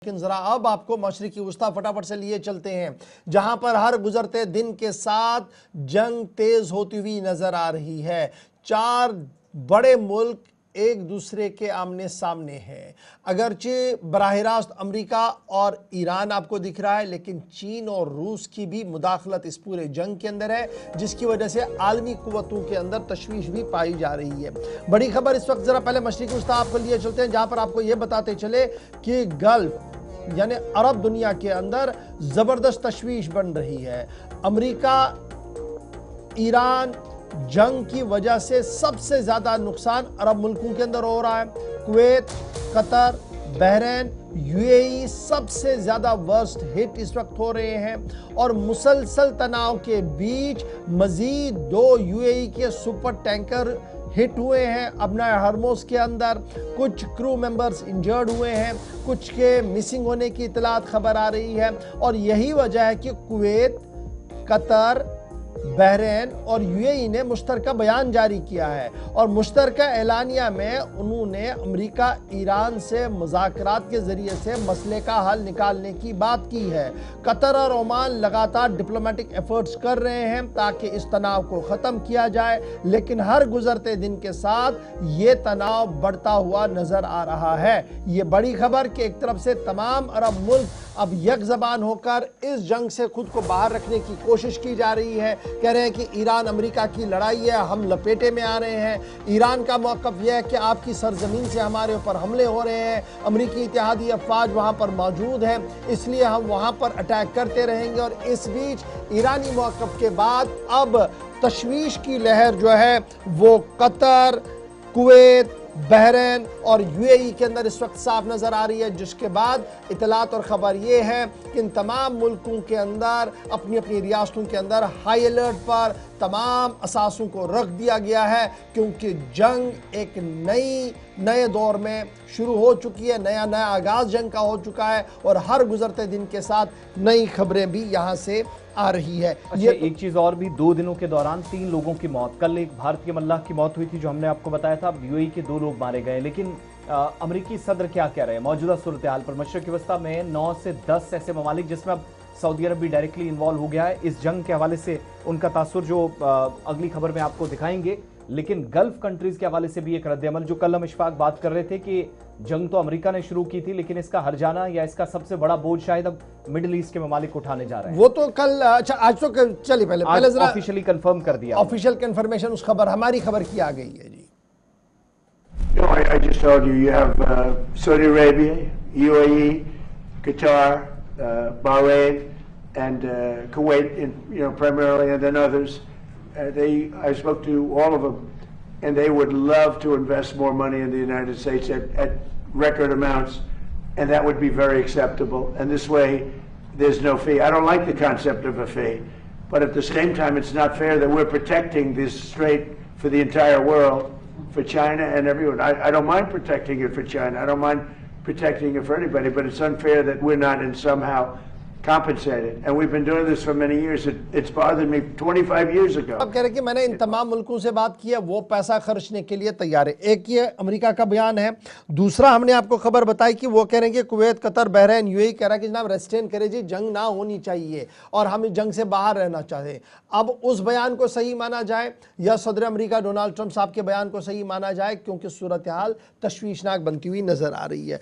लेकिन जरा अब आपको मशरिकी वुस्ता फटाफट से लिए चलते हैं, जहां पर हर गुजरते दिन के साथ जंग तेज होती हुई नजर आ रही है। चार बड़े मुल्क एक दूसरे के आमने सामने हैं। अगरचे बराह रास्त अमेरिका और ईरान आपको दिख रहा है, लेकिन चीन और रूस की भी मुदाखलत इस पूरे जंग के अंदर है, जिसकी वजह से आलमी कुव्वतों के अंदर तशवीश भी पाई जा रही है। बड़ी खबर इस वक्त, जरा पहले मशरिकी वुस्ता आपको लिए चलते हैं, जहां पर आपको यह बताते चले कि गल्फ यानी अरब दुनिया के अंदर जबरदस्त तशवीश बन रही है। अमेरिका ईरान जंग की वजह से सबसे ज्यादा नुकसान अरब मुल्कों के अंदर हो रहा है। कुवैत, कतर, बहरीन, यूएई सबसे ज्यादा वर्स्ट हिट इस वक्त हो रहे हैं। और मुसलसल तनाव के बीच मजीद 2 यूएई के सुपर टैंकर हिट हुए हैं अपना हरमोज के अंदर। कुछ क्रू मेंबर्स इंजर्ड हुए हैं, कुछ के मिसिंग होने की इतलात खबर आ रही है। और यही वजह है कि कुवैत, कतर, बहरीन और यूएई ने मुश्तरका बयान जारी किया है और मुश्तरका एलानिया में उन्होंने अमेरिका ईरान से मुज़ाकरात के ज़रिए से मसले का हल निकालने की बात की है। कतर और ओमान लगातार डिप्लोमेटिक एफर्ट्स कर रहे हैं ताकि इस तनाव को ख़त्म किया जाए, लेकिन हर गुजरते दिन के साथ ये तनाव बढ़ता हुआ नज़र आ रहा है। ये बड़ी खबर कि एक तरफ से तमाम अरब मुल्क अब यक ज़बान होकर इस जंग से खुद को बाहर रखने की कोशिश की जा रही है। कह रहे हैं कि ईरान अमेरिका की लड़ाई है, हम लपेटे में आ रहे हैं। ईरान का मौक़िफ़ यह है कि आपकी सरजमीन से हमारे ऊपर हमले हो रहे हैं, अमेरिकी इत्तेहादी अफ़वाज वहाँ पर मौजूद हैं, इसलिए हम वहाँ पर अटैक करते रहेंगे। और इस बीच ईरानी मौक़िफ़ के बाद अब तशवीश की लहर जो है वो कतर, कुवैत, बहरीन और यूएई के अंदर इस वक्त साफ नज़र आ रही है, जिसके बाद इतलात और ख़बर ये है कि इन तमाम मुल्कों के अंदर अपनी अपनी रियासतों के अंदर हाई अलर्ट पर तमाम असासों को रख दिया गया है, क्योंकि जंग एक नए दौर में शुरू हो चुकी है। नया आगाज़ जंग का हो चुका है और हर गुजरते दिन के साथ नई खबरें भी यहाँ से आ रही है। ये एक चीज और भी, 2 दिनों के दौरान 3 लोगों की मौत, कल एक भारतीय मल्लाह की मौत हुई थी जो हमने आपको बताया था, यूएई के 2 लोग मारे गए। लेकिन अमेरिकी सदर क्या कह रहे हैं मौजूदा सूरत हाल पर? मशरिकी वस्ता में 9 से 10 ऐसे ममालिक जिसमें अब सऊदी अरब भी डायरेक्टली इन्वॉल्व हो गया है इस जंग के हवाले से, उनका तासुर जो अगली खबर में आपको दिखाएंगे। लेकिन गल्फ कंट्रीज के हवाले से भी एक रद्द-ए-अमल, जो कल हम इशफाक बात कर रहे थे कि जंग तो अमेरिका ने शुरू की थी, लेकिन इसका हर्जाना या इसका सबसे बड़ा बोझ शायद अब मिडिल ईस्ट के ममालिक उठाने जा रहे हैं। वो तो कल, अच्छा आज तो चलिए पहले जरा ऑफिशियली कंफर्म कर दिया, ऑफिशियल कंफर्मेशन उस खबर, हमारी खबर की आ गई है जी। I just told you have Saudi Arabia, UAE, Qatar, Bahrain, and Kuwait, primarily, and then others. I spoke to all of them, and they would love to invest more money in the United States at record amounts, and that would be very acceptable. And this way, there's no fee. I don't like the concept of a fee, but at the same time, it's not fair that we're protecting this strait for the entire world, for China and everyone. I don't mind protecting it for China. I don't mind protecting it for anybody, but it's unfair that we're not in somehow compensated. And we've been doing this for many years. It's bothered me 25 years ago. अब कह रहे कि मैंने इन तमाम मुल्कों से बात की है, वो पैसा खर्चने के लिए तैयार है। एक ये अमेरिका का बयान है, दूसरा हमने आपको खबर बताई कि वो कह रहे हैं कि कुवैत, कतर, बहरीन, यूएई कह रहा है कि जनाब रेस्ट्रेन करे जी, जंग ना होनी चाहिए और हम इस जंग से बाहर रहना चाहते। अब उस बयान को सही माना जाए या सदर अमेरिका डोनाल्ड ट्रंप साहब के बयान को सही माना जाए, क्योंकि सूरत हाल तशवीशनाक बनती हुई नजर आ रही है।